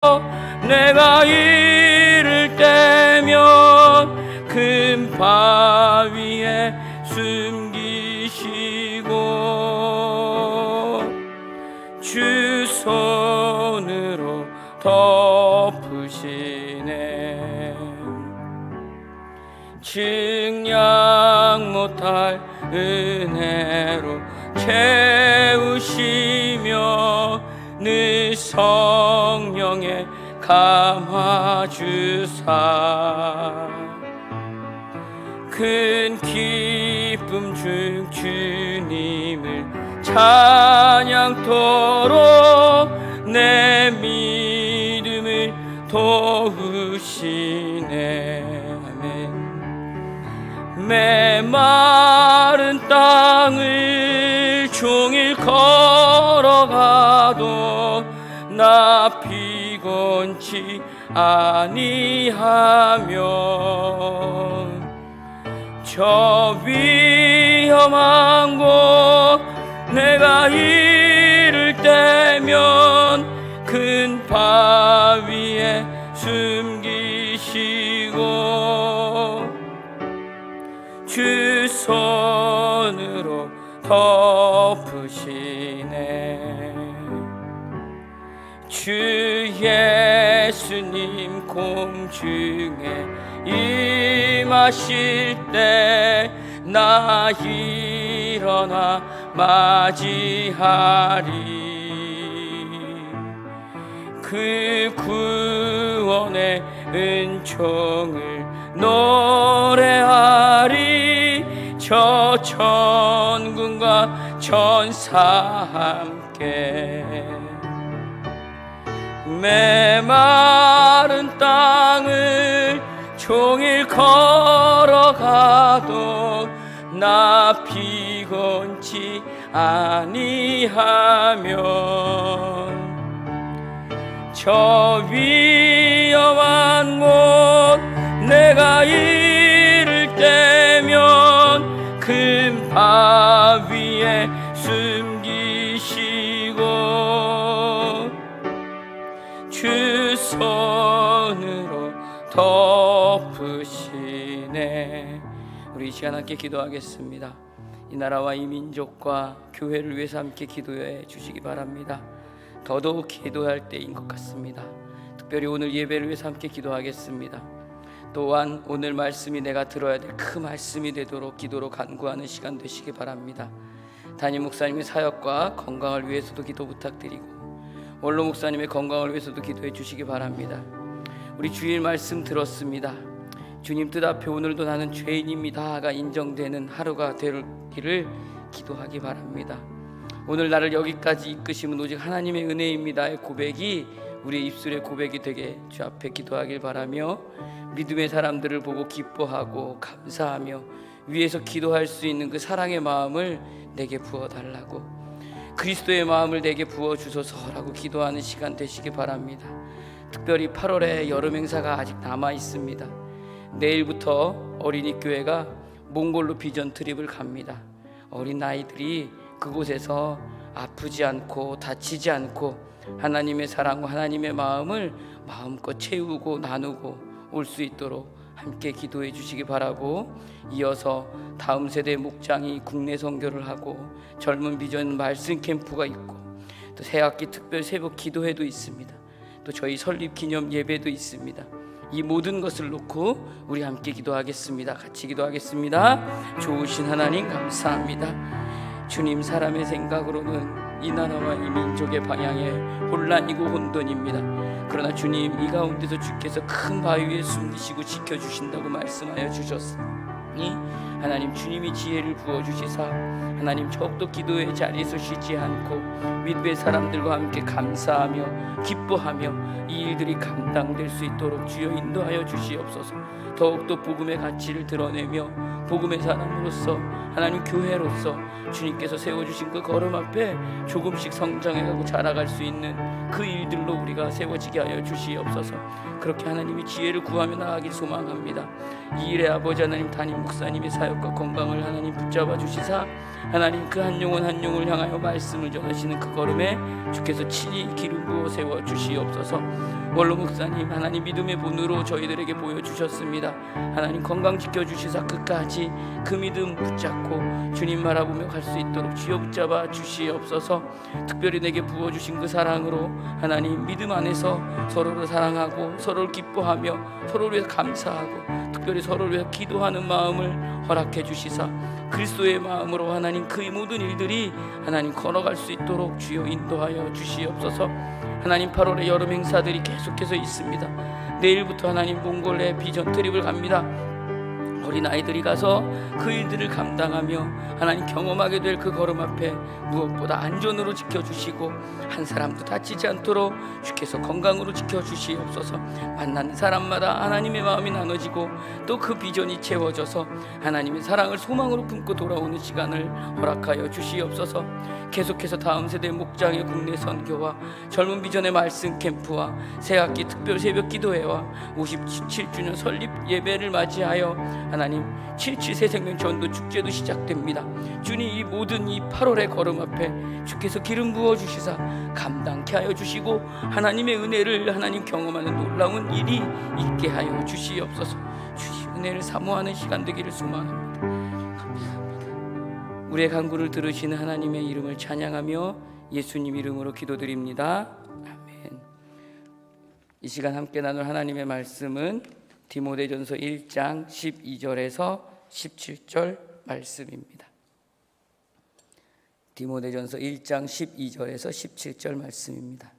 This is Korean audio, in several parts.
내가 이를 때면 큰 바위에 숨기시고 주 손으로 덮으시네. 증량 못할 은혜로 채우시며 늘 성령에 감화주사 큰 기쁨 중 주님을 찬양토록 내 믿음을 도우시네. 아멘. 메마른 땅을 종일 걸어가도 나 피곤치 아니하며 저 위험한 곳 내가 이를 때면 큰 바위에 숨기시고 주 손으로 덮으시네. 주 예수님 공중에 임하실 때 나 일어나 맞이하리. 그 구원의 은총을 노래하리. 저 천군과 천사 함께 메마른 땅을 종일 걸어가도 나 피곤치 아니하면 저 위험한 곳 내가 이를 때면 큰 바위에 숨기시고 주 손으로 덮으시네. 우리 이 시간 함께 기도하겠습니다. 이 나라와 이 민족과 교회를 위해서 함께 기도해 주시기 바랍니다. 더더욱 기도할 때인 것 같습니다. 특별히 오늘 예배를 위해서 함께 기도하겠습니다. 또한 오늘 말씀이 내가 들어야 될 그 말씀이 되도록 기도로 간구하는 시간 되시기 바랍니다. 담임 목사님의 사역과 건강을 위해서도 기도 부탁드리고 원로 목사님의 건강을 위해서도 기도해 주시기 바랍니다. 우리 주일 말씀 들었습니다. 주님 뜻 앞에 오늘도 나는 죄인입니다가 인정되는 하루가 되기를 기도하기 바랍니다. 오늘 나를 여기까지 이끄심은 오직 하나님의 은혜입니다의 고백이 우리의 입술의 고백이 되게 주 앞에 기도하길 바라며 믿음의 사람들을 보고 기뻐하고 감사하며 위에서 기도할 수 있는 그 사랑의 마음을 내게 부어달라고, 그리스도의 마음을 내게 부어주소서라고 기도하는 시간 되시기 바랍니다. 특별히 8월에 여름 행사가 아직 남아 있습니다. 내일부터 어린이 교회가 몽골로 비전 트립을 갑니다. 어린 아이들이 그곳에서 아프지 않고 다치지 않고 하나님의 사랑과 하나님의 마음을 마음껏 채우고 나누고 올 수 있도록 함께 기도해 주시기 바라고, 이어서 다음 세대 목장이 국내 선교를 하고 젊은 비전 말씀 캠프가 있고 또 새학기 특별 새벽 기도회도 있습니다. 또 저희 설립 기념 예배도 있습니다. 이 모든 것을 놓고 우리 함께 기도하겠습니다. 같이 기도하겠습니다. 좋으신 하나님 감사합니다. 주님, 사람의 생각으로는 이 나라와 이 민족의 방향에 혼란이고 혼돈입니다. 그러나 주님, 이 가운데서 주께서 큰 바위 위에 숨기시고 지켜주신다고 말씀하여 주셨으니 하나님, 주님이 지혜를 부어주시사 하나님 더욱더 기도의 자리에서 쉬지 않고 믿음의 사람들과 함께 감사하며 기뻐하며 이 일들이 감당될 수 있도록 주여 인도하여 주시옵소서. 더욱더 복음의 가치를 드러내며 복음의 사람으로서 하나님 교회로서 주님께서 세워주신 그 걸음 앞에 조금씩 성장해가고 자라갈 수 있는 그 일들로 우리가 세워지게 하여 주시옵소서. 그렇게 하나님이 지혜를 구하며 나아가길 소망합니다. 이 일의 아버지 하나님, 담임 목사님의 사역과 건강을 하나님 붙잡아 주시사 하나님 그 한 영혼 한 영혼을 향하여 말씀을 전하시는 그 걸음에 주께서 친히 기름 부어 세워 주시옵소서. 원로 목사님, 하나님 믿음의 본으로 저희들에게 보여주셨습니다. 하나님 건강 지켜주시사 끝까지 그 믿음 붙잡고 주님 바라보며 갈 수 있도록 주여 붙잡아 주시옵소서. 특별히 내게 부어주신 그 사랑으로 하나님 믿음 안에서 서로를 사랑하고 서로를 기뻐하며 서로를 위해서 감사하고 특별히 서로를 위해서 기도하는 마음을 허락해 주시사 그리스도의 마음으로 하나님 그 모든 일들이 하나님 걸어갈 수 있도록 주여 인도하여 주시옵소서. 하나님 8월의 여름 행사들이 계속해서 있습니다. 내일부터 하나님 몽골에 비전 트립을 갑니다. 어린아이들이 가서 그 일들을 감당하며 하나님 경험하게 될 그 걸음 앞에 무엇보다 안전으로 지켜주시고 한 사람도 다치지 않도록 주께서 건강으로 지켜주시옵소서. 만나는 사람마다 하나님의 마음이 나눠지고 또 그 비전이 채워져서 하나님의 사랑을 소망으로 품고 돌아오는 시간을 허락하여 주시옵소서. 계속해서 다음 세대 목장의 국내 선교와 젊은 비전의 말씀 캠프와 새학기 특별 새벽 기도회와 57주년 설립 예배를 맞이하여 하나님 77 새생명 전도 축제도 시작됩니다. 주님 이 모든 이 8월의 걸음 앞에 주께서 기름 부어 주시사 감당케 하여 주시고 하나님의 은혜를 하나님 경험하는 놀라운 일이 있게 하여 주시옵소서. 주의 은혜를 사모하는 시간 되기를 소망합니다. 감사합니다. 우리의 간구를 들으시는 하나님의 이름을 찬양하며 예수님 이름으로 기도드립니다. 아멘. 이 시간 함께 나눌 하나님의 말씀은 디모데전서 1장 12절에서 17절 말씀입니다. 디모데전서 1장 12절에서 17절 말씀입니다.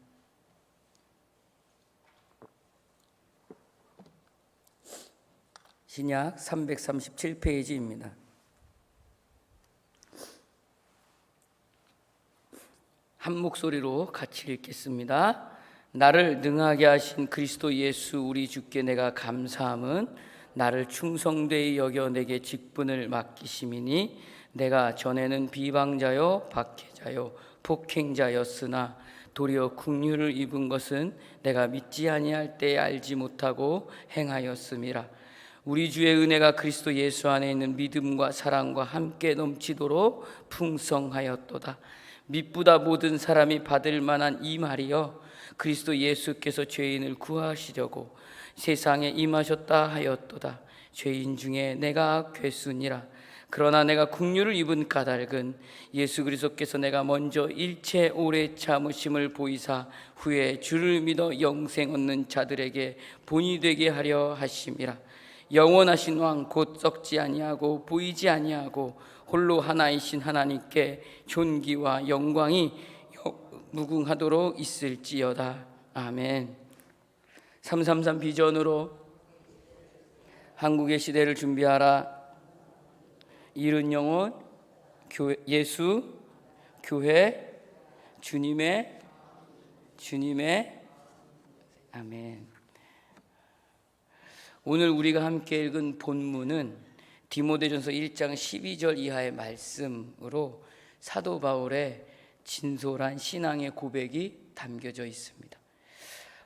신약 337페이지입니다. 한 목소리로 같이 읽겠습니다. 나를 능하게 하신 그리스도 예수 우리 주께 내가 감사함은 나를 충성되이 여겨 내게 직분을 맡기심이니 내가 전에는 비방자요 박해자요 폭행자였으나 도리어 긍휼을 입은 것은 내가 믿지 아니할 때 알지 못하고 행하였음이라. 우리 주의 은혜가 그리스도 예수 안에 있는 믿음과 사랑과 함께 넘치도록 풍성하였도다. 믿보다 모든 사람이 받을 만한 이 말이여 그리스도 예수께서 죄인을 구하시려고 세상에 임하셨다 하였도다. 죄인 중에 내가 괴순이라. 그러나 내가 긍휼을 입은 까닭은 예수 그리스도께서 내가 먼저 일체 오래 참으심을 보이사 후에 주를 믿어 영생 얻는 자들에게 본이 되게 하려 하심이라. 영원하신 왕 곧 썩지 아니하고 보이지 아니하고 홀로 하나이신 하나님께 존귀와 영광이 무궁하도록 있을지어다. 아멘. 333 비전으로 한국의 시대를 준비하라. 이른 영혼, 예수, 교회, 주님의 아멘. 오늘 우리가 함께 읽은 본문은 디모데전서 1장 12절 이하의 말씀으로 사도 바울의 진솔한 신앙의 고백이 담겨져 있습니다.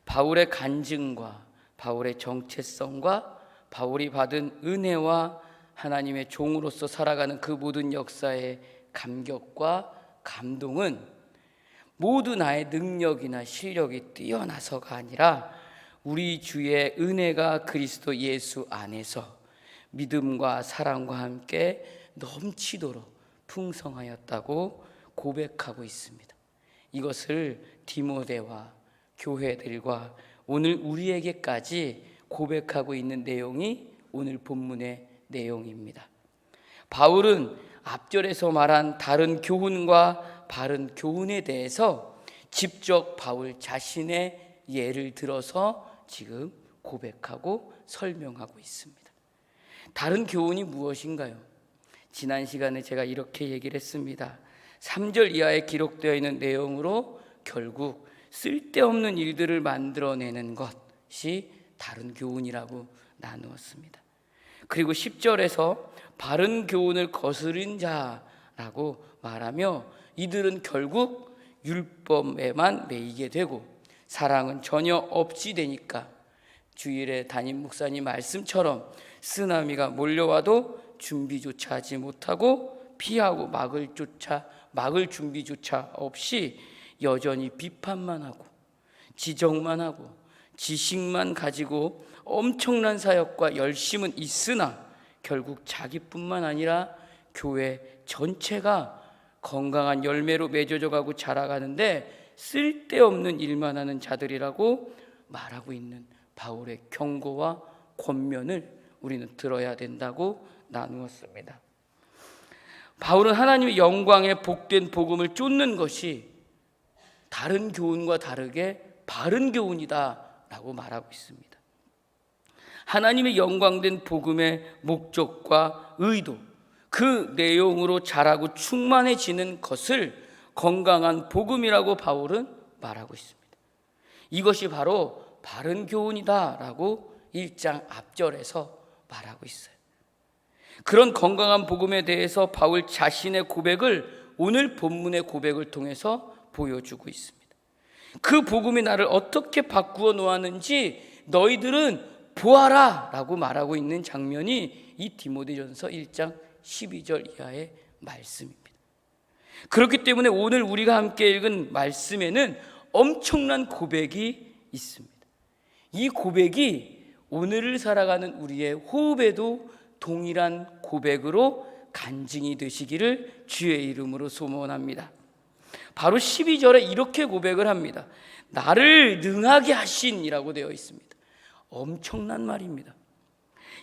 바울의 간증과 바울의 정체성과 바울이 받은 은혜와 하나님의 종으로서 살아가는 그 모든 역사의 감격과 감동은 모두 나의 능력이나 실력이 뛰어나서가 아니라 우리 주의 은혜가 그리스도 예수 안에서 믿음과 사랑과 함께 넘치도록 풍성하였다고 고백하고 있습니다. 이것을 디모데와 교회들과 오늘 우리에게까지 고백하고 있는 내용이 오늘 본문의 내용입니다. 바울은 앞절에서 말한 다른 교훈과 바른 교훈에 대해서 직접 바울 자신의 예를 들어서 지금 고백하고 설명하고 있습니다. 다른 교훈이 무엇인가요? 지난 시간에 제가 이렇게 얘기를 했습니다. 3절 이하에 기록되어 있는 내용으로 결국 쓸데없는 일들을 만들어내는 것이 다른 교훈이라고 나누었습니다. 그리고 10절에서 바른 교훈을 거스른 자라고 말하며 이들은 결국 율법에만 매이게 되고 사랑은 전혀 없이 되니까 주일에 담임 목사님 말씀처럼 쓰나미가 몰려와도 준비조차 하지 못하고 피하고 막을 준비조차 없이 여전히 비판만 하고 지적만 하고 지식만 가지고 엄청난 사역과 열심은 있으나 결국 자기뿐만 아니라 교회 전체가 건강한 열매로 맺어져 가고 자라가는데 쓸데없는 일만 하는 자들이라고 말하고 있는 바울의 경고와 권면을 우리는 들어야 된다고 나누었습니다. 바울은 하나님의 영광의 복된 복음을 쫓는 것이 다른 교훈과 다르게 바른 교훈이다 라고 말하고 있습니다. 하나님의 영광된 복음의 목적과 의도, 그 내용으로 자라고 충만해지는 것을 건강한 복음이라고 바울은 말하고 있습니다. 이것이 바로 바른 교훈이다 라고 1장 앞절에서 말하고 있어요. 그런 건강한 복음에 대해서 바울 자신의 고백을 오늘 본문의 고백을 통해서 보여주고 있습니다. 그 복음이 나를 어떻게 바꾸어 놓았는지 너희들은 보아라 라고 말하고 있는 장면이 이 디모데전서 1장 12절 이하의 말씀입니다. 그렇기 때문에 오늘 우리가 함께 읽은 말씀에는 엄청난 고백이 있습니다. 이 고백이 오늘을 살아가는 우리의 호흡에도 동일한 고백으로 간증이 되시기를 주의 이름으로 소원합니다. 바로 12절에 이렇게 고백을 합니다. 나를 능하게 하신이라고 되어 있습니다. 엄청난 말입니다.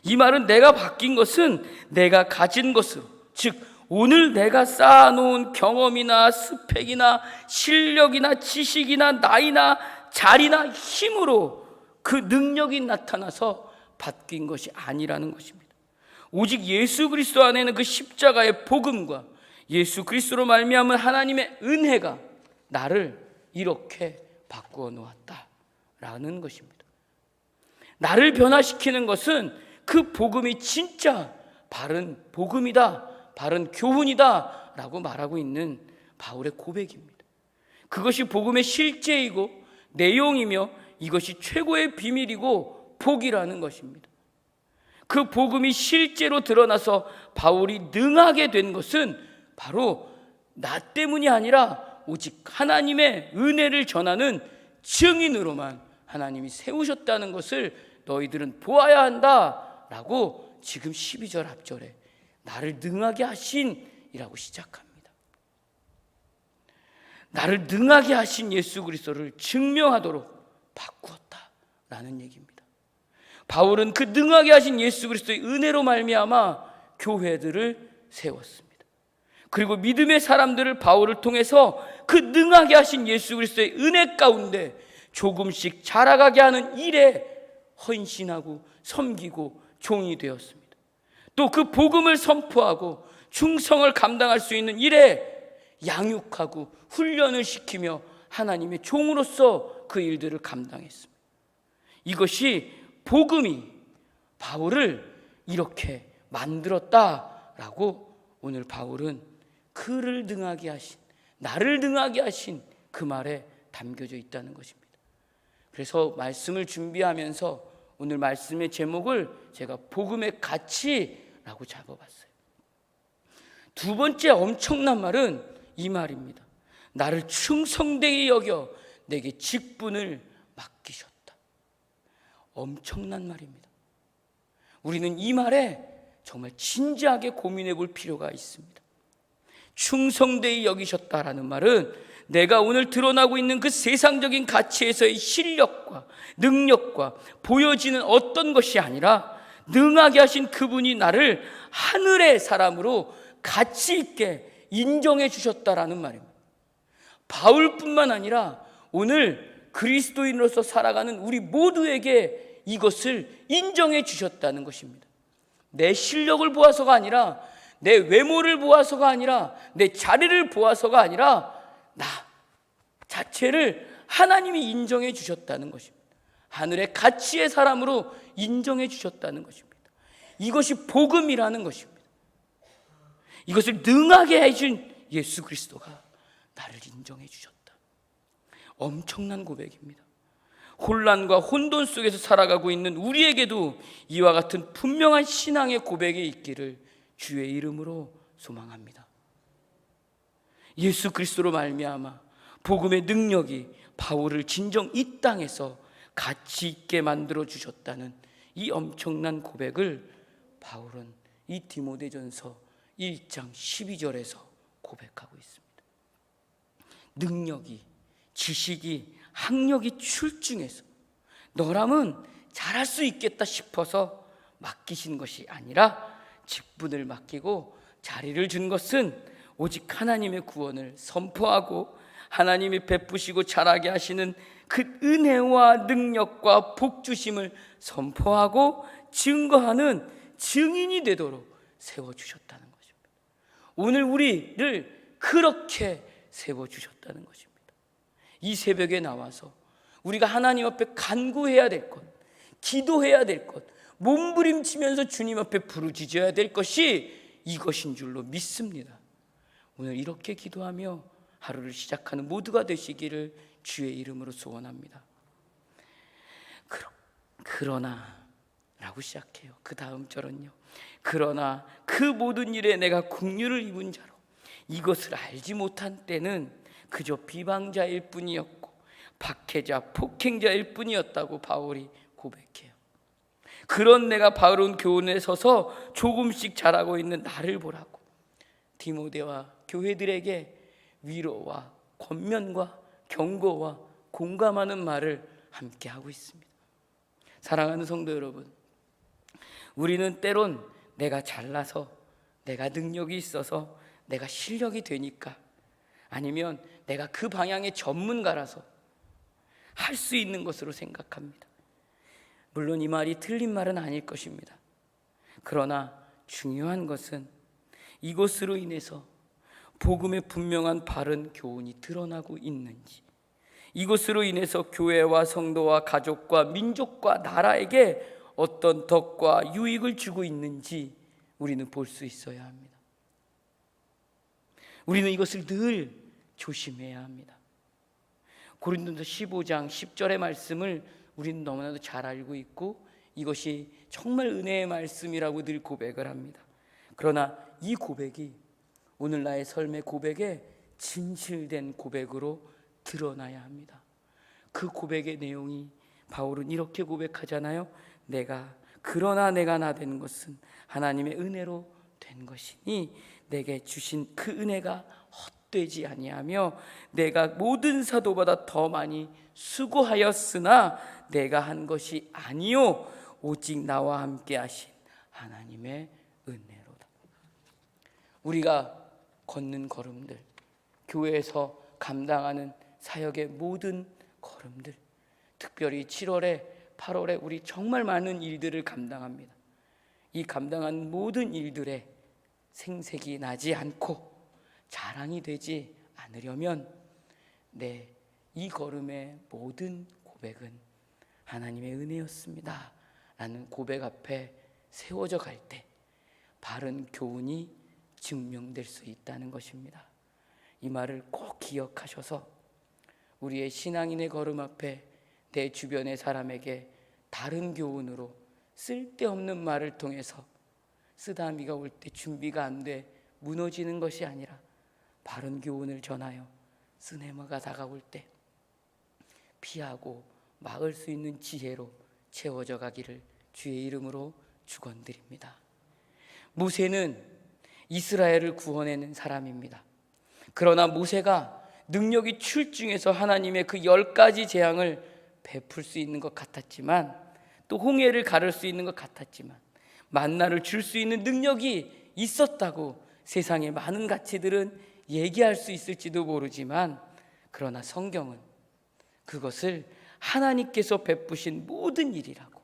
이 말은 내가 바뀐 것은 내가 가진 것으로, 즉 오늘 내가 쌓아놓은 경험이나 스펙이나 실력이나 지식이나 나이나 자리나 힘으로 그 능력이 나타나서 바뀐 것이 아니라는 것입니다. 오직 예수 그리스도 안에는 그 십자가의 복음과 예수 그리스도로 말미암은 하나님의 은혜가 나를 이렇게 바꾸어 놓았다라는 것입니다. 나를 변화시키는 것은 그 복음이 진짜 바른 복음이다, 바른 교훈이다 라고 말하고 있는 바울의 고백입니다. 그것이 복음의 실제이고 내용이며 이것이 최고의 비밀이고 복이라는 것입니다. 그 복음이 실제로 드러나서 바울이 능하게 된 것은 바로 나 때문이 아니라 오직 하나님의 은혜를 전하는 증인으로만 하나님이 세우셨다는 것을 너희들은 보아야 한다 라고 지금 12절 앞절에 나를 능하게 하신이라고 시작합니다. 나를 능하게 하신 예수 그리스도를 증명하도록 바꾸었다라는 얘기입니다. 바울은 그 능하게 하신 예수 그리스도의 은혜로 말미암아 교회들을 세웠습니다. 그리고 믿음의 사람들을 바울을 통해서 그 능하게 하신 예수 그리스도의 은혜 가운데 조금씩 자라가게 하는 일에 헌신하고 섬기고 종이 되었습니다. 또 그 복음을 선포하고 충성을 감당할 수 있는 일에 양육하고 훈련을 시키며 하나님의 종으로서 그 일들을 감당했습니다. 이것이 복음이 바울을 이렇게 만들었다라고 오늘 바울은 그를 능하게 하신, 나를 능하게 하신 그 말에 담겨져 있다는 것입니다. 그래서 말씀을 준비하면서 오늘 말씀의 제목을 제가 복음의 가치라고 잡아봤어요. 두 번째 엄청난 말은 이 말입니다. 나를 충성되게 여겨 내게 직분을 맡기셨다. 엄청난 말입니다. 우리는 이 말에 정말 진지하게 고민해 볼 필요가 있습니다. 충성되게 여기셨다라는 말은 내가 오늘 드러나고 있는 그 세상적인 가치에서의 실력과 능력과 보여지는 어떤 것이 아니라 능하게 하신 그분이 나를 하늘의 사람으로 가치 있게 인정해 주셨다라는 말입니다. 바울뿐만 아니라 오늘 그리스도인으로서 살아가는 우리 모두에게 이것을 인정해 주셨다는 것입니다. 내 실력을 보아서가 아니라, 내 외모를 보아서가 아니라, 내 자리를 보아서가 아니라 나 자체를 하나님이 인정해 주셨다는 것입니다. 하늘의 가치의 사람으로 인정해 주셨다는 것입니다. 이것이 복음이라는 것입니다. 이것을 능하게 해준 예수 그리스도가 나를 인정해 주셨다. 엄청난 고백입니다. 혼란과 혼돈 속에서 살아가고 있는 우리에게도 이와 같은 분명한 신앙의 고백이 있기를 주의 이름으로 소망합니다. 예수 그리스도로 말미암아 복음의 능력이 바울을 진정 이 땅에서 가치 있게 만들어 주셨다는 이 엄청난 고백을 바울은 이 디모데전서 1장 12절에서 고백하고 있습니다. 능력이, 지식이, 학력이 출중해서 너라면 잘할 수 있겠다 싶어서 맡기신 것이 아니라 직분을 맡기고 자리를 준 것은 오직 하나님의 구원을 선포하고 하나님이 베푸시고 자라게 하시는 그 은혜와 능력과 복주심을 선포하고 증거하는 증인이 되도록 세워주셨다는 것입니다. 오늘 우리를 그렇게 세워주셨다는 것입니다. 이 새벽에 나와서 우리가 하나님 앞에 간구해야 될 것, 기도해야 될 것, 몸부림치면서 주님 앞에 부르짖어야 될 것이 이것인 줄로 믿습니다. 오늘 이렇게 기도하며 하루를 시작하는 모두가 되시기를 주의 이름으로 소원합니다. 그러나 라고 시작해요. 그 다음 절은요, 그러나 그 모든 일에 내가 긍휼을 입은 자로 이것을 알지 못한 때는 그저 비방자일 뿐이었고 박해자, 폭행자일 뿐이었다고 바울이 고백해요. 그런 내가 바울은 교훈에 서서 조금씩 자라고 있는 나를 보라고 디모데와 교회들에게 위로와 권면과 경고와 공감하는 말을 함께 하고 있습니다. 사랑하는 성도 여러분, 우리는 때론 내가 잘나서, 내가 능력이 있어서, 내가 실력이 되니까, 아니면 내가 그 방향의 전문가라서 할 수 있는 것으로 생각합니다. 물론 이 말이 틀린 말은 아닐 것입니다. 그러나 중요한 것은 이것으로 인해서 복음의 분명한 바른 교훈이 드러나고 있는지, 이것으로 인해서 교회와 성도와 가족과 민족과 나라에게 어떤 덕과 유익을 주고 있는지 우리는 볼 수 있어야 합니다. 우리는 이것을 늘 조심해야 합니다. 고린도서 15장 10절의 말씀을 우리는 너무나도 잘 알고 있고 이것이 정말 은혜의 말씀이라고 늘 고백을 합니다. 그러나 이 고백이 오늘 나의 삶의 고백에 진실된 고백으로 드러나야 합니다. 그 고백의 내용이 바울은 이렇게 고백하잖아요. 그러나 내가 나 된 것은 하나님의 은혜로 된 것이니 내게 주신 그 은혜가 헛되지 아니하며 내가 모든 사도보다 더 많이 수고하였으나 내가 한 것이 아니요 오직 나와 함께 하신 하나님의 은혜로다. 우리가 걷는 걸음들, 교회에서 감당하는 사역의 모든 걸음들, 특별히 7월에 8월에 우리 정말 많은 일들을 감당합니다. 이 감당한 모든 일들에 생색이 나지 않고 자랑이 되지 않으려면 이 걸음의 모든 고백은 하나님의 은혜였습니다 라는 고백 앞에 세워져 갈 때 바른 교훈이 증명될 수 있다는 것입니다. 이 말을 꼭 기억하셔서 우리의 신앙인의 걸음 앞에 내 주변의 사람에게 다른 교훈으로 쓸데없는 말을 통해서 쓰다미가 올 때 준비가 안 돼 무너지는 것이 아니라 바른 교훈을 전하여 쓰네마가 다가올 때 피하고 막을 수 있는 지혜로 채워져 가기를 주의 이름으로 축원드립니다. 모세는 이스라엘을 구원해낸 사람입니다. 그러나 모세가 능력이 출중해서 하나님의 그 10가지 재앙을 베풀 수 있는 것 같았지만, 또 홍해를 가를 수 있는 것 같았지만, 만나를 줄 수 있는 능력이 있었다고 세상의 많은 가치들은 얘기할 수 있을지도 모르지만, 그러나 성경은 그것을 하나님께서 베푸신 모든 일이라고,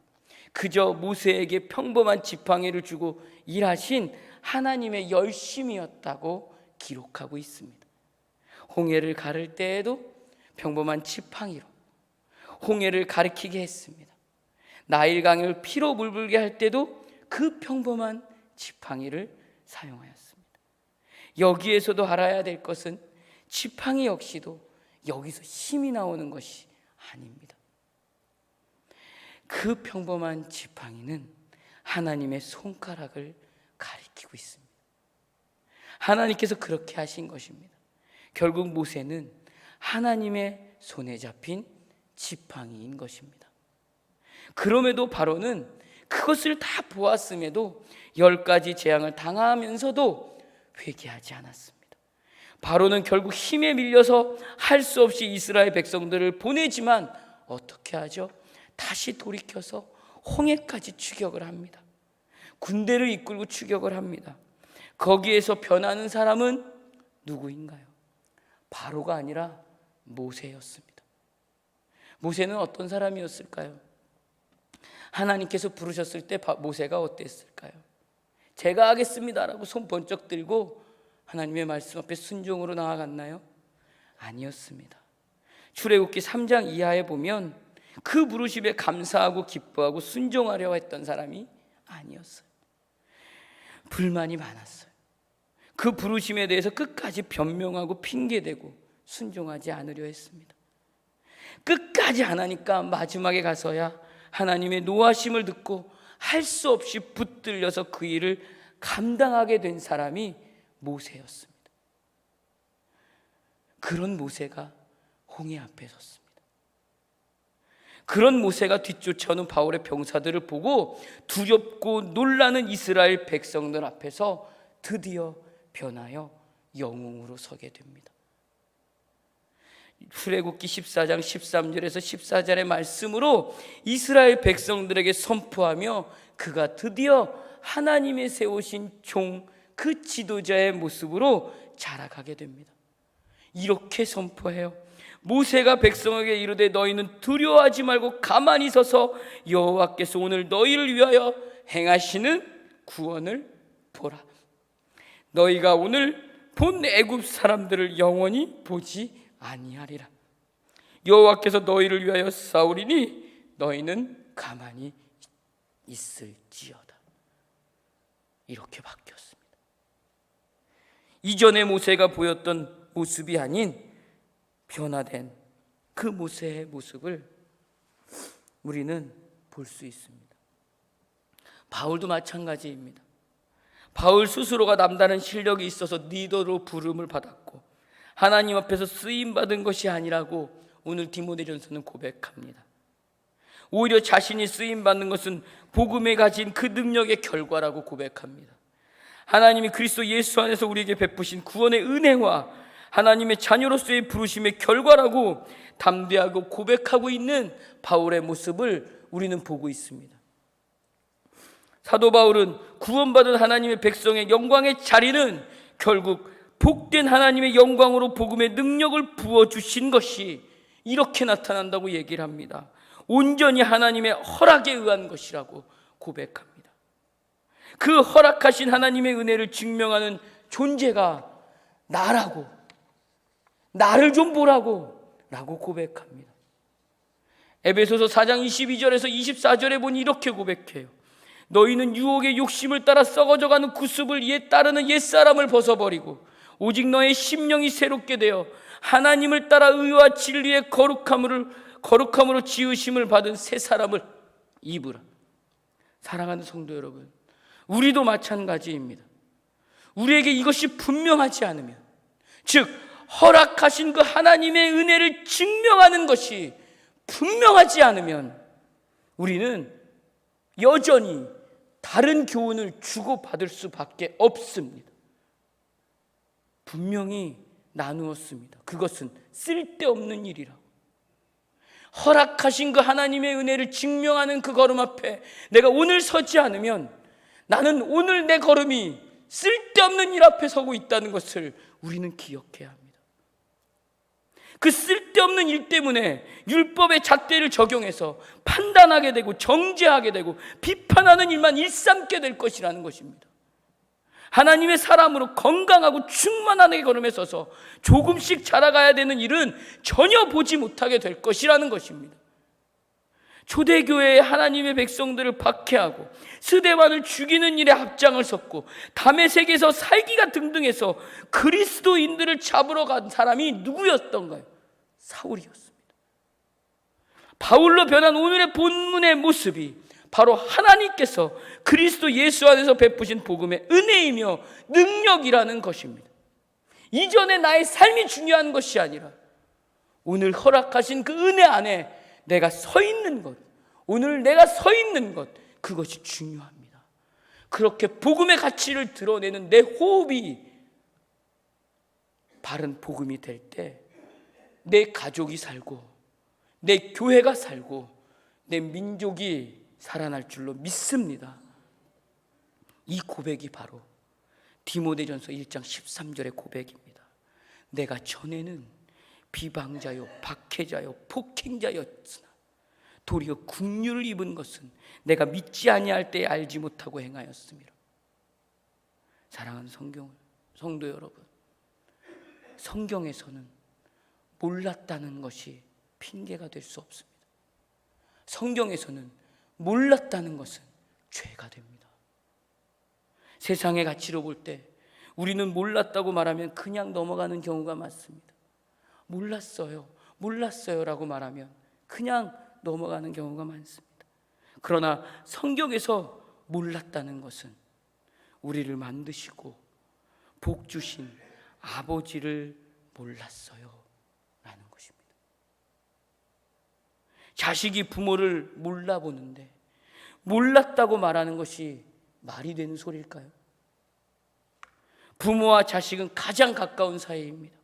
그저 모세에게 평범한 지팡이를 주고 일하신 하나님의 열심이었다고 기록하고 있습니다. 홍해를 가를 때에도 평범한 지팡이로 홍해를 가리키게 했습니다. 나일강을 피로 물불게 할 때도 그 평범한 지팡이를 사용하였습니다. 여기에서도 알아야 될 것은 지팡이 역시도 여기서 힘이 나오는 것이 아닙니다. 그 평범한 지팡이는 하나님의 손가락을 가리키고 있습니다. 하나님께서 그렇게 하신 것입니다. 결국 모세는 하나님의 손에 잡힌 지팡이인 것입니다. 그럼에도 바로는 그것을 다 보았음에도 10가지 재앙을 당하면서도 회개하지 않았습니다. 바로는 결국 힘에 밀려서 할 수 없이 이스라엘 백성들을 보내지만 어떻게 하죠? 다시 돌이켜서 홍해까지 추격을 합니다. 군대를 이끌고 추격을 합니다. 거기에서 변하는 사람은 누구인가요? 바로가 아니라 모세였습니다. 모세는 어떤 사람이었을까요? 하나님께서 부르셨을 때 모세가 어땠을까요? 제가 하겠습니다라고 손 번쩍 들고 하나님의 말씀 앞에 순종으로 나아갔나요? 아니었습니다. 출애굽기 3장 이하에 보면 그 부르심에 감사하고 기뻐하고 순종하려 했던 사람이 아니었어요. 불만이 많았어요. 그 부르심에 대해서 끝까지 변명하고 핑계대고 순종하지 않으려 했습니다. 끝까지 안 하니까 마지막에 가서야 하나님의 노하심을 듣고 할 수 없이 붙들려서 그 일을 감당하게 된 사람이 모세였습니다. 그런 모세가 홍해 앞에 섰습니다. 그런 모세가 뒤쫓아오는 바울의 병사들을 보고 두렵고 놀라는 이스라엘 백성들 앞에서 드디어 변하여 영웅으로 서게 됩니다. 출애굽기 14장 13절에서 14절의 말씀으로 이스라엘 백성들에게 선포하며 그가 드디어 하나님의 세우신 종, 그 지도자의 모습으로 자라가게 됩니다. 이렇게 선포해요. 모세가 백성에게 이르되 너희는 두려워하지 말고 가만히 서서 여호와께서 오늘 너희를 위하여 행하시는 구원을 보라. 너희가 오늘 본 애굽 사람들을 영원히 보지 아니하리라. 여호와께서 너희를 위하여 싸우리니 너희는 가만히 있을지어다. 이렇게 바뀌었습니다. 이전에 모세가 보였던 모습이 아닌 변화된 그 모세의 모습을 우리는 볼 수 있습니다. 바울도 마찬가지입니다. 바울 스스로가 남다른 실력이 있어서 리더로 부름을 받았고 하나님 앞에서 쓰임받은 것이 아니라고 오늘 디모데전서는 고백합니다. 오히려 자신이 쓰임받는 것은 복음에 가진 그 능력의 결과라고 고백합니다. 하나님이 그리스도 예수 안에서 우리에게 베푸신 구원의 은혜와 하나님의 자녀로서의 부르심의 결과라고 담대하고 고백하고 있는 바울의 모습을 우리는 보고 있습니다. 사도 바울은 구원받은 하나님의 백성의 영광의 자리는 결국 복된 하나님의 영광으로 복음의 능력을 부어주신 것이 이렇게 나타난다고 얘기를 합니다. 온전히 하나님의 허락에 의한 것이라고 고백합니다. 그 허락하신 하나님의 은혜를 증명하는 존재가 나라고, 나를 좀 보라고 라고 고백합니다. 에베소서 4장 22절에서 24절에 보니 이렇게 고백해요. 너희는 유혹의 욕심을 따라 썩어져가는 구습을 따르는 옛사람을 벗어버리고 오직 너의 심령이 새롭게 되어 하나님을 따라 의와 진리의 거룩함으로 지으심을 받은 새 사람을 입으라. 사랑하는 성도 여러분, 우리도 마찬가지입니다. 우리에게 이것이 분명하지 않으면, 즉 허락하신 그 하나님의 은혜를 증명하는 것이 분명하지 않으면 우리는 여전히 다른 교훈을 주고받을 수밖에 없습니다. 분명히 나누었습니다. 그것은 쓸데없는 일이라고. 허락하신 그 하나님의 은혜를 증명하는 그 걸음 앞에 내가 오늘 서지 않으면 나는 오늘 내 걸음이 쓸데없는 일 앞에 서고 있다는 것을 우리는 기억해야 합니다. 그 쓸데없는 일 때문에 율법의 잣대를 적용해서 판단하게 되고 정죄하게 되고 비판하는 일만 일삼게 될 것이라는 것입니다. 하나님의 사람으로 건강하고 충만하게 걸음에 서서 조금씩 자라가야 되는 일은 전혀 보지 못하게 될 것이라는 것입니다. 초대교회의 하나님의 백성들을 박해하고 스데반을 죽이는 일에 앞장을 섰고 다메섹에서 살기가 등등해서 그리스도인들을 잡으러 간 사람이 누구였던가요? 사울이었습니다. 바울로 변한 오늘의 본문의 모습이 바로 하나님께서 그리스도 예수 안에서 베푸신 복음의 은혜이며 능력이라는 것입니다. 이전에 나의 삶이 중요한 것이 아니라 오늘 허락하신 그 은혜 안에 내가 서 있는 것, 오늘 내가 서 있는 것, 그것이 중요합니다. 그렇게 복음의 가치를 드러내는 내 호흡이 바른 복음이 될 때 내 가족이 살고 내 교회가 살고 내 민족이 살아날 줄로 믿습니다. 이 고백이 바로 디모데전서 1장 13절의 고백입니다. 내가 전에는 비방자요 박해자요 폭행자였으나 도리어 국류를 입은 것은 내가 믿지 아니할 때에 알지 못하고 행하였습니다. 사랑하는 성도 여러분, 성경에서는 몰랐다는 것이 핑계가 될 수 없습니다. 성경에서는 몰랐다는 것은 죄가 됩니다. 세상의 가치로 볼 때 우리는 몰랐다고 말하면 그냥 넘어가는 경우가 많습니다. 몰랐어요 라고 말하면 그냥 넘어가는 경우가 많습니다. 그러나 성경에서 몰랐다는 것은 우리를 만드시고 복 주신 아버지를 몰랐어요 라는 것입니다. 자식이 부모를 몰라보는데 몰랐다고 말하는 것이 말이 되는 소리일까요? 부모와 자식은 가장 가까운 사이입니다.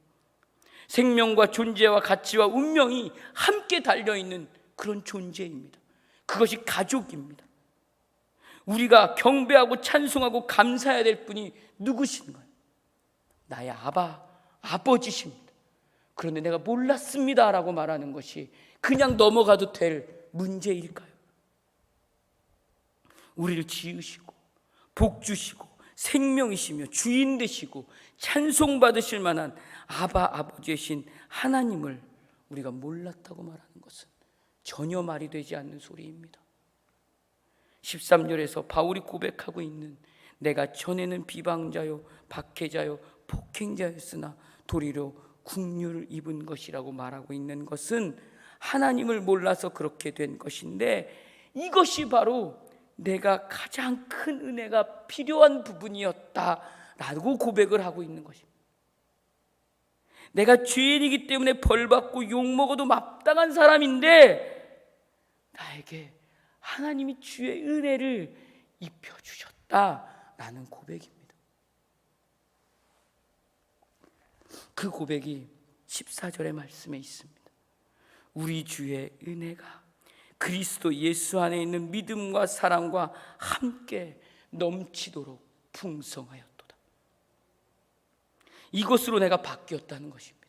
생명과 존재와 가치와 운명이 함께 달려있는 그런 존재입니다. 그것이 가족입니다. 우리가 경배하고 찬송하고 감사해야 될 분이 누구신가요? 나의 아버지십니다. 그런데 내가 몰랐습니다 라고 말하는 것이 그냥 넘어가도 될 문제일까요? 우리를 지으시고 복 주시고 생명이시며 주인 되시고 찬송받으실 만한 아버지이신 하나님을 우리가 몰랐다고 말하는 것은 전혀 말이 되지 않는 소리입니다. 13절에서 바울이 고백하고 있는 내가 전에는 비방자요 박해자요 폭행자였으나 도리어 국류를 입은 것이라고 말하고 있는 것은 하나님을 몰라서 그렇게 된 것인데, 이것이 바로 내가 가장 큰 은혜가 필요한 부분이었다라고 고백을 하고 있는 것입니다. 내가 죄인이기 때문에 벌받고 욕먹어도 마땅한 사람인데 나에게 하나님이 주의 은혜를 입혀주셨다라는 고백입니다. 그 고백이 14절의 말씀에 있습니다. 우리 주의 은혜가 그리스도 예수 안에 있는 믿음과 사랑과 함께 넘치도록 풍성하였도다. 이것으로 내가 바뀌었다는 것입니다.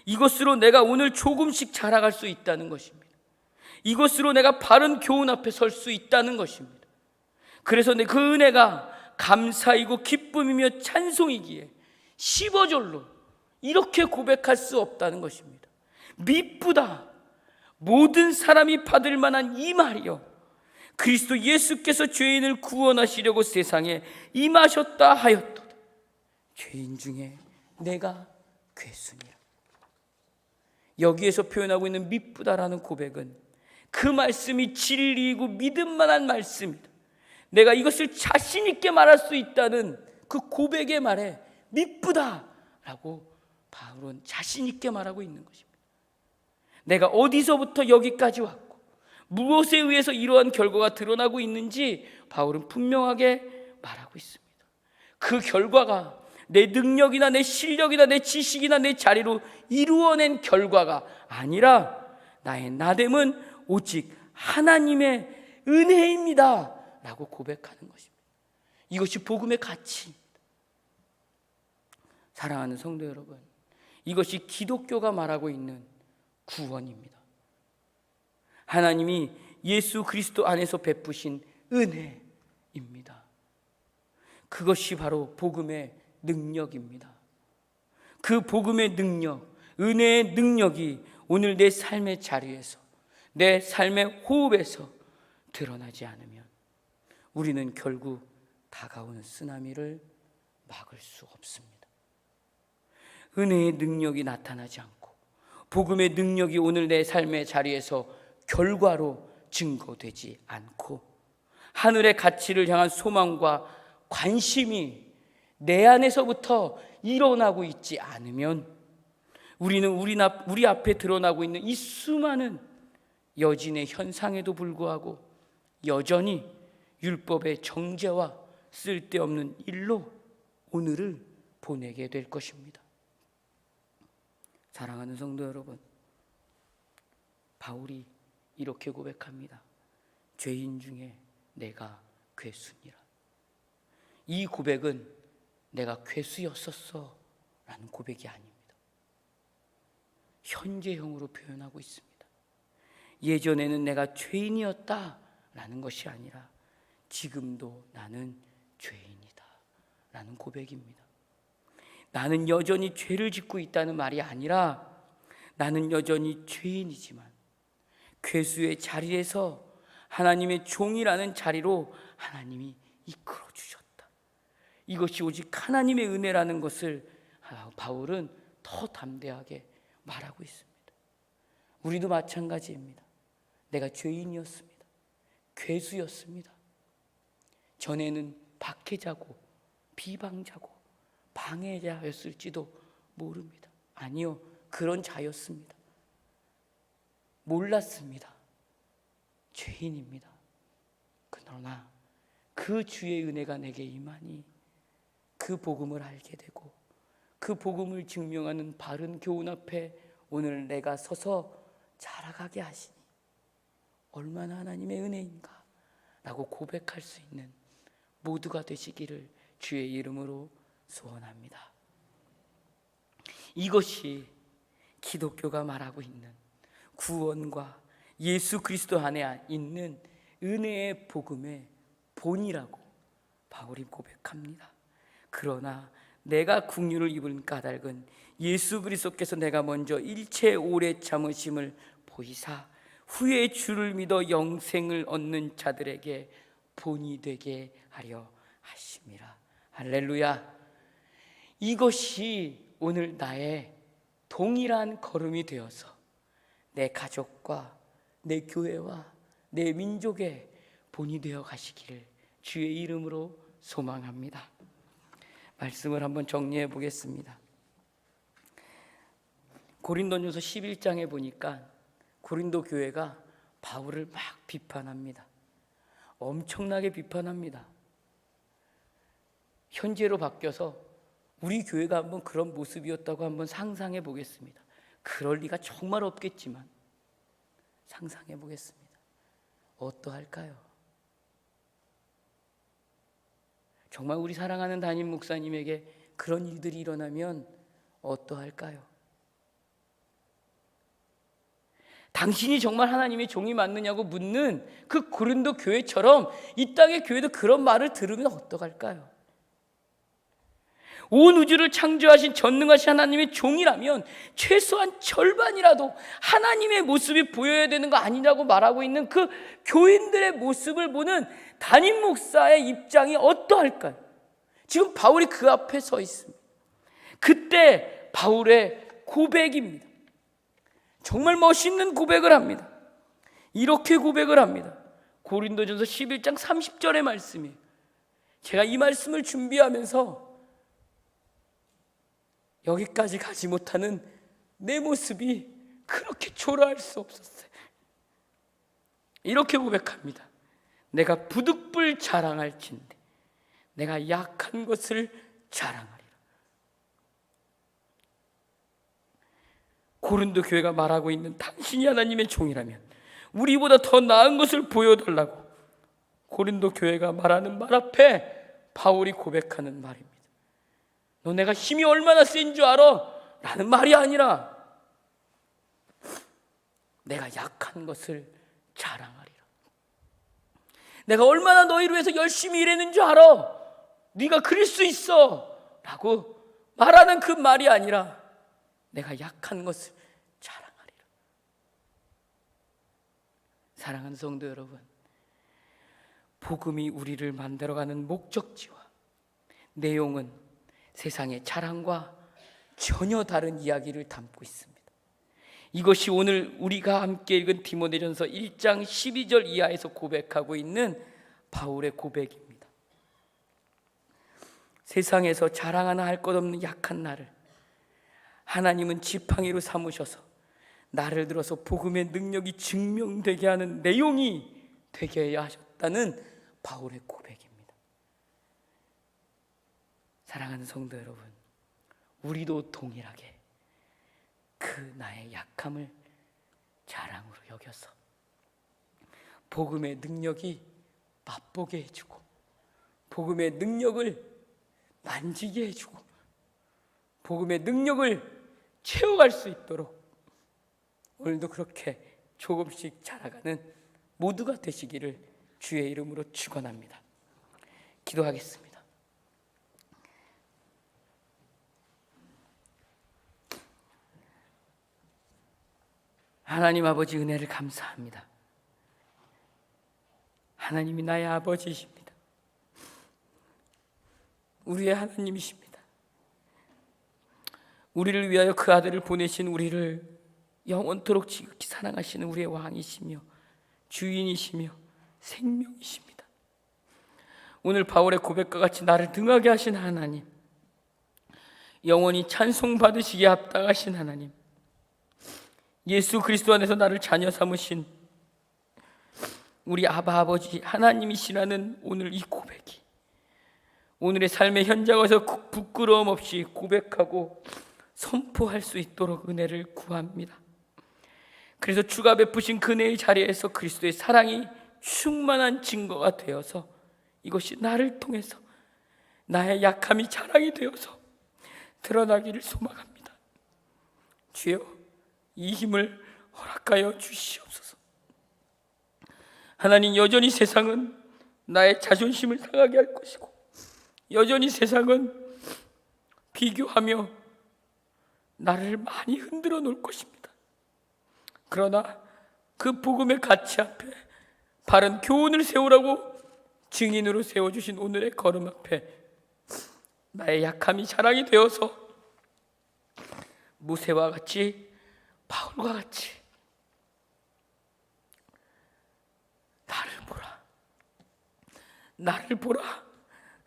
이것으로 내가 오늘 조금씩 자라갈 수 있다는 것입니다. 이것으로 내가 바른 교훈 앞에 설 수 있다는 것입니다. 그래서 그 은혜가 감사이고 기쁨이며 찬송이기에 15절로 이렇게 고백할 수 없다는 것입니다. 미쁘다, 모든 사람이 받을 만한 이 말이요, 그리스도 예수께서 죄인을 구원하시려고 세상에 임하셨다 하였도다. 죄인 중에 내가 괴순이라. 여기에서 표현하고 있는 미쁘다라는 고백은 그 말씀이 진리이고 믿음만한 말씀이다, 내가 이것을 자신 있게 말할 수 있다는 그 고백의 말에 미쁘다라고 바울은 자신 있게 말하고 있는 것입니다. 내가 어디서부터 여기까지 왔고 무엇에 의해서 이러한 결과가 드러나고 있는지 바울은 분명하게 말하고 있습니다. 그 결과가 내 능력이나 내 실력이나 내 지식이나 내 자리로 이루어낸 결과가 아니라 나의 나됨은 오직 하나님의 은혜입니다 라고 고백하는 것입니다. 이것이 복음의 가치입니다. 사랑하는 성도 여러분, 이것이 기독교가 말하고 있는 구원입니다. 하나님이 예수 그리스도 안에서 베푸신 은혜입니다. 그것이 바로 복음의 능력입니다. 그 복음의 능력, 은혜의 능력이 오늘 내 삶의 자리에서, 내 삶의 호흡에서 드러나지 않으면 우리는 결국 다가오는 쓰나미를 막을 수 없습니다. 은혜의 능력이 나타나지 않고 복음의 능력이 오늘 내 삶의 자리에서 결과로 증거되지 않고 하늘의 가치를 향한 소망과 관심이 내 안에서부터 일어나고 있지 않으면 우리는 우리 앞에 드러나고 있는 이 수많은 여진의 현상에도 불구하고 여전히 율법의 정죄와 쓸데없는 일로 오늘을 보내게 될 것입니다. 사랑하는 성도 여러분, 바울이 이렇게 고백합니다. 죄인 중에 내가 괴수니라. 이 고백은 내가 괴수였었어 라는 고백이 아닙니다. 현재형으로 표현하고 있습니다. 예전에는 내가 죄인이었다 라는 것이 아니라 지금도 나는 죄인이다 라는 고백입니다. 나는 여전히 죄를 짓고 있다는 말이 아니라 나는 여전히 죄인이지만 괴수의 자리에서 하나님의 종이라는 자리로 하나님이 이끌어 주셨다. 이것이 오직 하나님의 은혜라는 것을 바울은 더 담대하게 말하고 있습니다. 우리도 마찬가지입니다. 내가 죄인이었습니다. 괴수였습니다. 전에는 박해자고 비방자고 방해자였을지도 모릅니다. 아니요, 그런 자였습니다. 몰랐습니다. 죄인입니다. 그러나 그 주의 은혜가 내게 임하니 그 복음을 알게 되고 그 복음을 증명하는 바른 교훈 앞에 오늘 내가 서서 자라가게 하시니 얼마나 하나님의 은혜인가 라고 고백할 수 있는 모두가 되시기를 주의 이름으로 소원합니다. 이것이 기독교가 말하고 있는 구원과 예수 그리스도 안에 있는 은혜의 복음의 본이라고 바울이 고백합니다. 그러나 내가 긍휼을 입은 까닭은 예수 그리스도께서 내가 먼저 일체 오래 참으심을 보이사 후에 주를 믿어 영생을 얻는 자들에게 본이 되게 하려 하심이라. 할렐루야. 이것이 오늘 나의 동일한 걸음이 되어서 내 가족과 내 교회와 내 민족의 본이 되어 가시기를 주의 이름으로 소망합니다. 말씀을 한번 정리해 보겠습니다. 고린도전서 11장에 보니까 고린도 교회가 바울을 막 비판합니다. 엄청나게 비판합니다. 현재로 바뀌어서 우리 교회가 한번 그런 모습이었다고 한번 상상해 보겠습니다. 그럴 리가 정말 없겠지만 상상해 보겠습니다. 어떠할까요? 정말 우리 사랑하는 담임 목사님에게 그런 일들이 일어나면 어떠할까요? 당신이 정말 하나님의 종이 맞느냐고 묻는 그 고린도 교회처럼 이 땅의 교회도 그런 말을 들으면 어떡할까요? 온 우주를 창조하신 전능하신 하나님의 종이라면 최소한 절반이라도 하나님의 모습이 보여야 되는 거 아니냐고 말하고 있는 그 교인들의 모습을 보는 담임 목사의 입장이 어떠할까요? 지금 바울이 그 앞에 서 있습니다. 그때 바울의 고백입니다. 정말 멋있는 고백을 합니다. 이렇게 고백을 합니다. 고린도전서 11장 30절의 말씀이에요. 제가 이 말씀을 준비하면서 여기까지 가지 못하는 내 모습이 그렇게 초라할 수 없었어요. 이렇게 고백합니다. 내가 부득불 자랑할진대 내가 약한 것을 자랑하리라. 고린도 교회가 말하고 있는 당신이 하나님의 종이라면 우리보다 더 나은 것을 보여달라고 고린도 교회가 말하는 말 앞에 바울이 고백하는 말입니다. 너 내가 힘이 얼마나 센 줄 알아? 라는 말이 아니라 내가 약한 것을 자랑하리라. 내가 얼마나 너희를 위해서 열심히 일했는 줄 알아? 네가 그럴 수 있어 라고 말하는 그 말이 아니라 내가 약한 것을 자랑하리라. 사랑하는 성도 여러분, 복음이 우리를 만들어가는 목적지와 내용은 세상의 자랑과 전혀 다른 이야기를 담고 있습니다. 이것이 오늘 우리가 함께 읽은 디모데전서 1장 12절 이하에서 고백하고 있는 바울의 고백입니다. 세상에서 자랑 하나 할 것 없는 약한 나를 하나님은 지팡이로 삼으셔서 나를 들어서 복음의 능력이 증명되게 하는 내용이 되게 해야 하셨다는 바울의 고백입니다. 사랑하는 성도 여러분, 우리도 동일하게 그 나의 약함을 자랑으로 여겨서 복음의 능력이 맛보게 해주고 복음의 능력을 만지게 해주고 복음의 능력을 채워갈 수 있도록 오늘도 그렇게 조금씩 자라가는 모두가 되시기를 주의 이름으로 축원합니다. 기도하겠습니다. 하나님 아버지, 은혜를 감사합니다. 하나님이 나의 아버지이십니다. 우리의 하나님이십니다. 우리를 위하여 그 아들을 보내신 우리를 영원토록 지극히 사랑하시는 우리의 왕이시며 주인이시며 생명이십니다. 오늘 바울의 고백과 같이 나를 등하게 하신 하나님, 영원히 찬송받으시기에 합당하신 하나님, 예수 그리스도 안에서 나를 자녀 삼으신 우리 아버지 하나님이시라는 오늘 이 고백이 오늘의 삶의 현장에서 부끄러움 없이 고백하고 선포할 수 있도록 은혜를 구합니다. 그래서 주가 베푸신 그네의 자리에서 그리스도의 사랑이 충만한 증거가 되어서 이것이 나를 통해서 나의 약함이 자랑이 되어서 드러나기를 소망합니다. 주여, 이 힘을 허락하여 주시옵소서. 하나님, 여전히 세상은 나의 자존심을 상하게 할 것이고 여전히 세상은 비교하며 나를 많이 흔들어 놓을 것입니다. 그러나 그 복음의 가치 앞에 바른 교훈을 세우라고 증인으로 세워주신 오늘의 걸음 앞에 나의 약함이 자랑이 되어서 모세와 같이 바울과 같이 나를 보라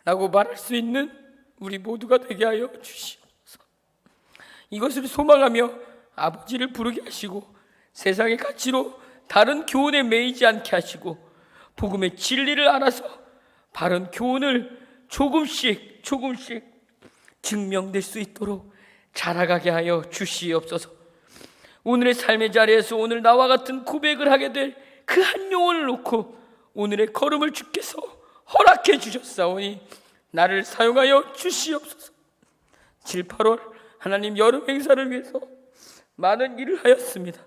라고 말할 수 있는 우리 모두가 되게 하여 주시옵소서. 이것을 소망하며 아버지를 부르게 하시고 세상의 가치로 다른 교훈에 매이지 않게 하시고 복음의 진리를 알아서 바른 교훈을 조금씩 증명될 수 있도록 자라가게 하여 주시옵소서. 오늘의 삶의 자리에서 오늘 나와 같은 고백을 하게 될 그 한 영혼을 놓고 오늘의 걸음을 주께서 허락해 주셨사오니 나를 사용하여 주시옵소서. 7, 8월 하나님 여름 행사를 위해서 많은 일을 하였습니다.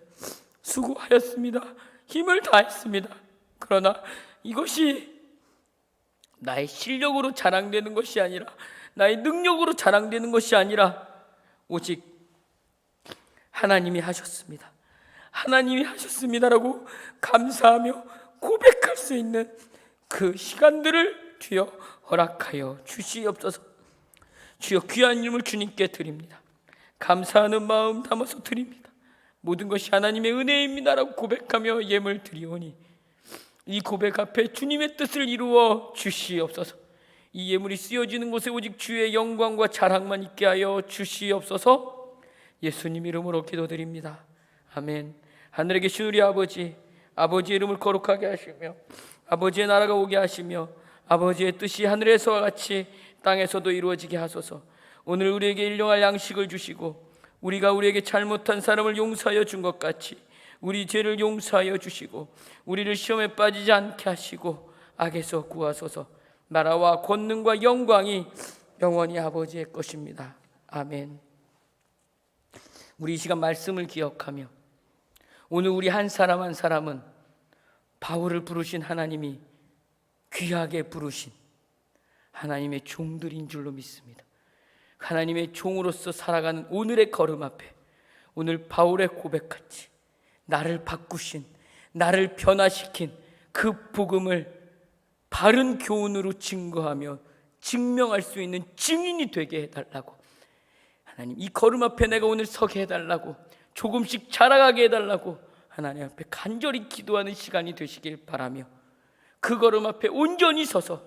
수고하였습니다. 힘을 다했습니다. 그러나 이것이 나의 실력으로 자랑되는 것이 아니라 나의 능력으로 자랑되는 것이 아니라 오직 하나님이 하셨습니다. 하나님이 하셨습니다라고 감사하며 고백할 수 있는 그 시간들을 주여 허락하여 주시옵소서. 주여, 귀한 이름을 주님께 드립니다. 감사하는 마음 담아서 드립니다. 모든 것이 하나님의 은혜입니다라고 고백하며 예물 드리오니 이 고백 앞에 주님의 뜻을 이루어 주시옵소서. 이 예물이 쓰여지는 곳에 오직 주의 영광과 자랑만 있게 하여 주시옵소서. 예수님 이름으로 기도드립니다. 아멘. 하늘에 계신 우리 아버지, 아버지의 이름을 거룩하게 하시며 아버지의 나라가 오게 하시며 아버지의 뜻이 하늘에서와 같이 땅에서도 이루어지게 하소서. 오늘 우리에게 일용할 양식을 주시고 우리가 우리에게 잘못한 사람을 용서하여 준 것 같이 우리 죄를 용서하여 주시고 우리를 시험에 빠지지 않게 하시고 악에서 구하소서. 나라와 권능과 영광이 영원히 아버지의 것입니다. 아멘. 우리 이 시간 말씀을 기억하며 오늘 우리 한 사람 한 사람은 바울을 부르신 하나님이 귀하게 부르신 하나님의 종들인 줄로 믿습니다. 하나님의 종으로서 살아가는 오늘의 걸음 앞에 오늘 바울의 고백같이 나를 바꾸신, 나를 변화시킨 그 복음을 바른 교훈으로 증거하며 증명할 수 있는 증인이 되게 해달라고, 하나님 이 걸음 앞에 내가 오늘 서게 해달라고, 조금씩 자라가게 해달라고 하나님 앞에 간절히 기도하는 시간이 되시길 바라며 그 걸음 앞에 온전히 서서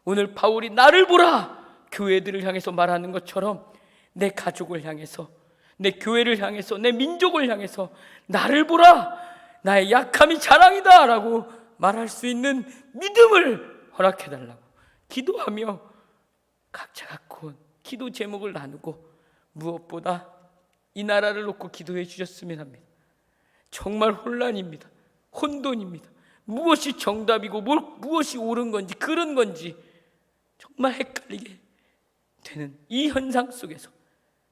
오늘 바울이 나를 보라 교회들을 향해서 말하는 것처럼 내 가족을 향해서, 내 교회를 향해서, 내 민족을 향해서 나를 보라, 나의 약함이 자랑이다 라고 말할 수 있는 믿음을 허락해달라고 기도하며 각자 갖고 온 기도 제목을 나누고 무엇보다 이 나라를 놓고 기도해 주셨으면 합니다. 정말 혼란입니다. 혼돈입니다. 무엇이 정답이고 무엇이 옳은 건지 그른 건지 정말 헷갈리게 되는 이 현상 속에서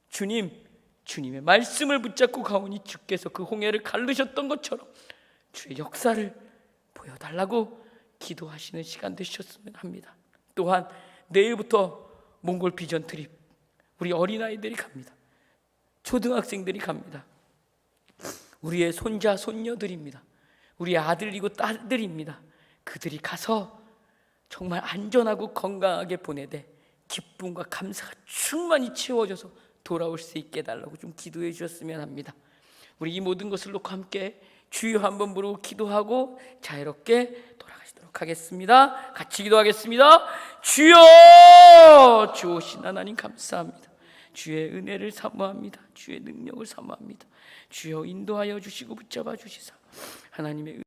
주님의 말씀을 붙잡고 가오니 주께서 그 홍해를 가르셨던 것처럼 주의 역사를 보여달라고 기도하시는 시간 되셨으면 합니다. 또한 내일부터 몽골 비전 트립, 우리 어린아이들이 갑니다. 초등학생들이 갑니다. 우리의 손자 손녀들입니다. 우리의 아들이고 딸들입니다. 그들이 가서 정말 안전하고 건강하게 보내되 기쁨과 감사가 충만히 채워져서 돌아올 수 있게 해달라고 좀 기도해 주셨으면 합니다. 우리 이 모든 것을 놓고 함께 주여 한번 부르고 기도하고 자유롭게 돌아가시도록 하겠습니다. 같이 기도하겠습니다. 주여, 주오신 하나님 감사합니다. 주의 은혜를 사모합니다. 주의 능력을 사모합니다. 주여 인도하여 주시고 붙잡아 주시사 하나님의